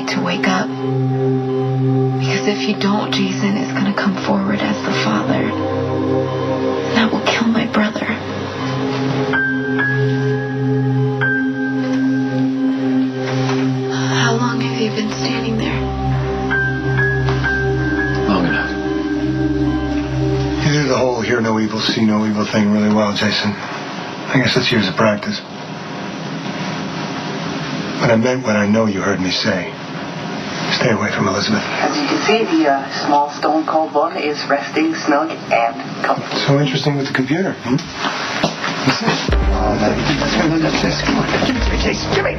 need to wake up. Because if you don't, Jason is going to come forward as the father. That will kill my brother. How long have you been standing there? Long enough. You do the whole hear no evil, see no evil thing really well, Jason. I guess that's years of practice. But I meant what I know you heard me say. Stay away from Elizabeth. As you can see, the small stone cold one is resting snug and comfortable. So interesting with the computer, What's this? Oh, no, let's go look at this. Come on, give it to me, Jason. Give me.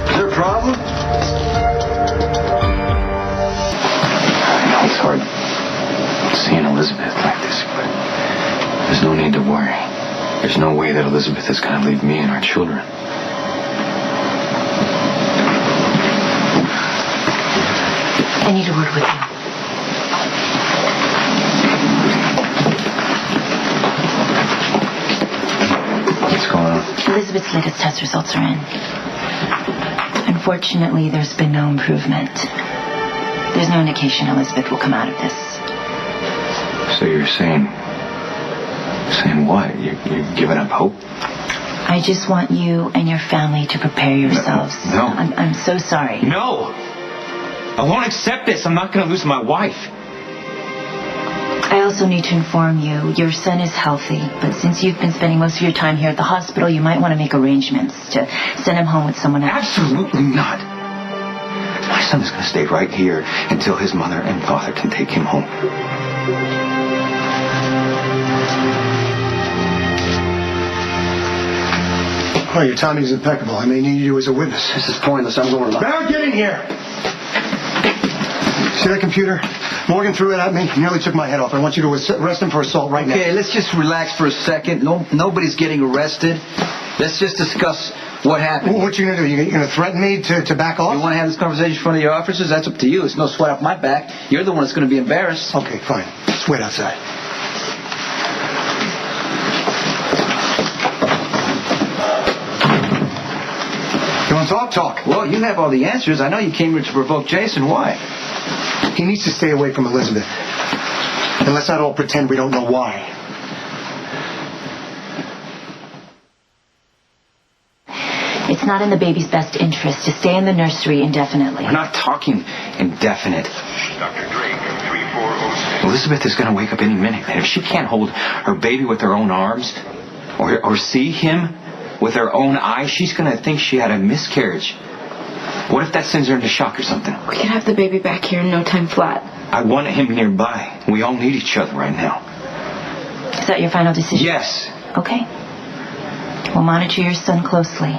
Is there a problem? I know it's hard seeing Elizabeth like this, but there's no need to worry. There's no way that Elizabeth is going to leave me and our children. I need a word with you. What's going on? Elizabeth's latest test results are in. Unfortunately, there's been no improvement. There's no indication Elizabeth will come out of this. So you're saying what? You're giving up hope? I just want you and your family to prepare yourselves. No. I'm so sorry. No! I won't accept this. I'm not going to lose my wife. I also need to inform you, your son is healthy, but since you've been spending most of your time here at the hospital, you might want to make arrangements to send him home with someone else. Absolutely not. My son is going to stay right here until his mother and father can take him home. Oh, your timing's impeccable. I may need you as a witness. This is pointless. I'm going to... Now get in here! See that computer? Morgan threw it at me. Nearly took my head off. I want you to arrest him for assault right now. Okay, let's just relax for a second. Nobody's getting arrested. Let's just discuss what happened. Well, what you going to do? You going to threaten me to back off? You want to have this conversation in front of your officers? That's up to you. It's no sweat off my back. You're the one that's going to be embarrassed. Okay, fine. Let's wait outside. You want to talk? Talk. Well, you have all the answers. I know you came here to provoke Jason. Why? He needs to stay away from Elizabeth. And let's not all pretend we don't know why. It's not in the baby's best interest to stay in the nursery indefinitely. We're not talking indefinite. Dr. Drake, 3406. Elizabeth is going to wake up any minute. And if she can't hold her baby with her own arms or see him with her own eyes, she's going to think she had a miscarriage. What if that sends her into shock or something? We can have the baby back here in no time flat. I want him nearby. We all need each other right now. Is that your final decision? Yes. Okay. We'll monitor your son closely.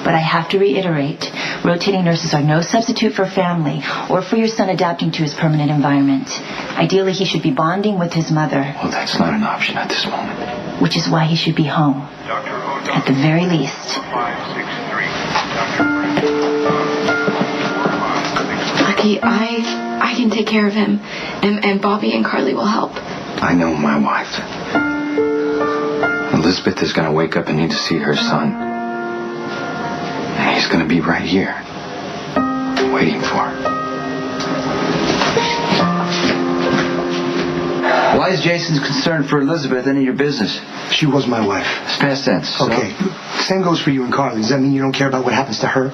But I have to reiterate, rotating nurses are no substitute for family or for your son adapting to his permanent environment. Ideally, he should be bonding with his mother. Well, that's not an option at this moment. Which is why he should be home. At the very least. 563. Lucky, I can take care of him. And Bobby and Carly will help. I know my wife. Elizabeth is going to wake up and need to see her son. And he's going to be right here, waiting for her. Why is Jason's concern for Elizabeth any of your business? She was my wife. It's past tense. Okay. Same goes for you and Carly. Does that mean you don't care about what happens to her?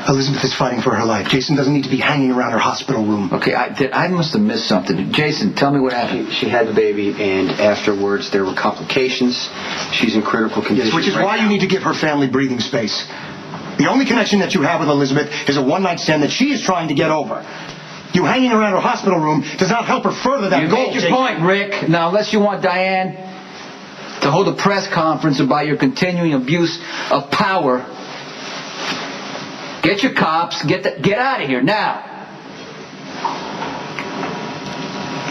Elizabeth is fighting for her life. Jason doesn't need to be hanging around her hospital room. Okay, I must have missed something. Jason, tell me what happened. She had the baby, and afterwards there were complications. She's in critical condition. Yes, which is why you need to give her family breathing space. The only connection that you have with Elizabeth is a one-night stand that she is trying to get over. You hanging around her hospital room does not help her further that goal. You make your point, Rick. Now, unless you want Diane to hold a press conference about your continuing abuse of power, get your cops, get out of here now.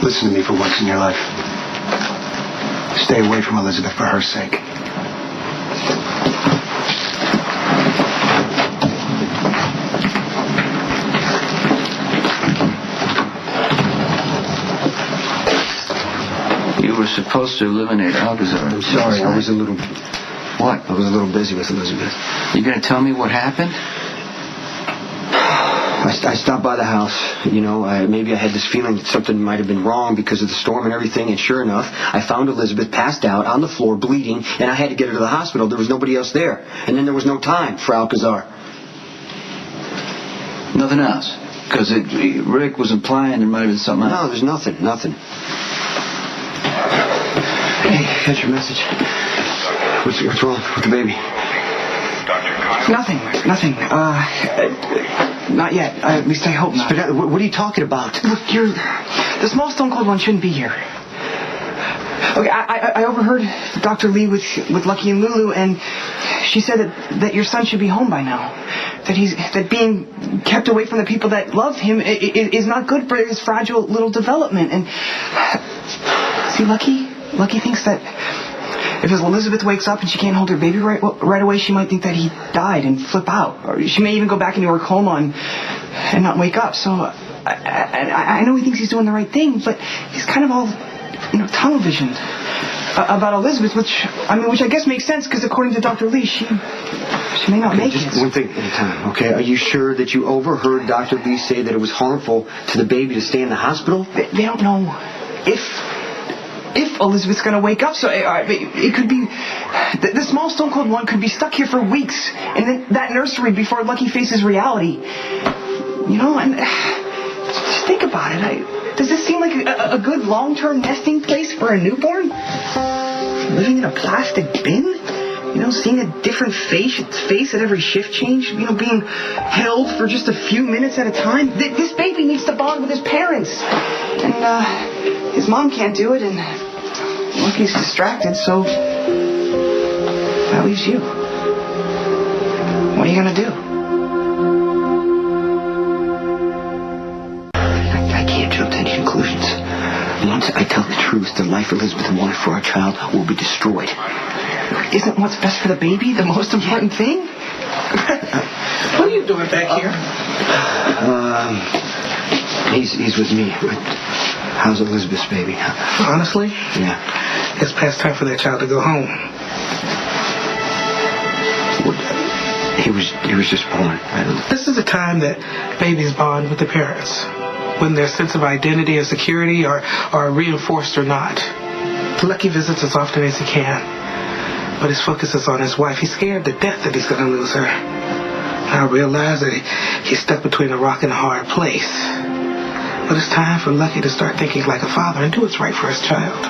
Listen to me for once in your life. Stay away from Elizabeth for her sake. You were supposed to eliminate Alcazar. I'm sorry, I was a little What? I was a little busy with Elizabeth. You gonna tell me what happened? I stopped by the house. Maybe I had this feeling that something might have been wrong because of the storm and everything, and sure enough, I found Elizabeth passed out on the floor, bleeding, and I had to get her to the hospital. There was nobody else there. And then there was no time for Alcazar. Nothing else? Because Rick was implying there might have been something else. No, there's nothing. Hey, got your message. What's wrong with the baby? Nothing. Not yet. At least I hope not. Spinelli, what are you talking about? Look, the small stone cold one shouldn't be here. Okay, I overheard Dr. Lee with Lucky and Lulu, and she said that your son should be home by now. That being kept away from the people that love him is not good for his fragile little development. And see, Lucky thinks that if Elizabeth wakes up and she can't hold her baby right away, she might think that he died and flip out. Or she may even go back into her coma and not wake up. So I know he thinks he's doing the right thing, but he's kind of all, tunnel visioned about Elizabeth, which I guess makes sense because according to Dr. Lee, she may not make just it. One thing at a time, okay? Are you sure that you overheard Dr. Lee say that it was harmful to the baby to stay in the hospital? They don't know if Elizabeth's going to wake up, so it could be the small stone cold one could be stuck here for weeks in that nursery before Lucky faces reality. And just think about it. Does this seem like a good long-term nesting place for a newborn? Living in a plastic bin? Seeing a different face at every shift change? Being held for just a few minutes at a time? This baby needs to bond with his parents. And his mom can't do it, and Lucky's distracted, so that leaves you. What are you going to do? I can't jump to any conclusions. Once I tell the truth, the life Elizabeth wanted for our child will be destroyed. Isn't what's best for the baby the most important thing? What are you doing back here? He's with me. How's Elizabeth's baby? Honestly? Yeah. It's past time for that child to go home. He was just born. This is the time that babies bond with their parents, when their sense of identity and security are reinforced or not. Lucky visits as often as he can, but his focus is on his wife. He's scared to death that he's going to lose her. I realize that he's stuck between a rock and a hard place. But it's time for Lucky to start thinking like a father and do what's right for his child.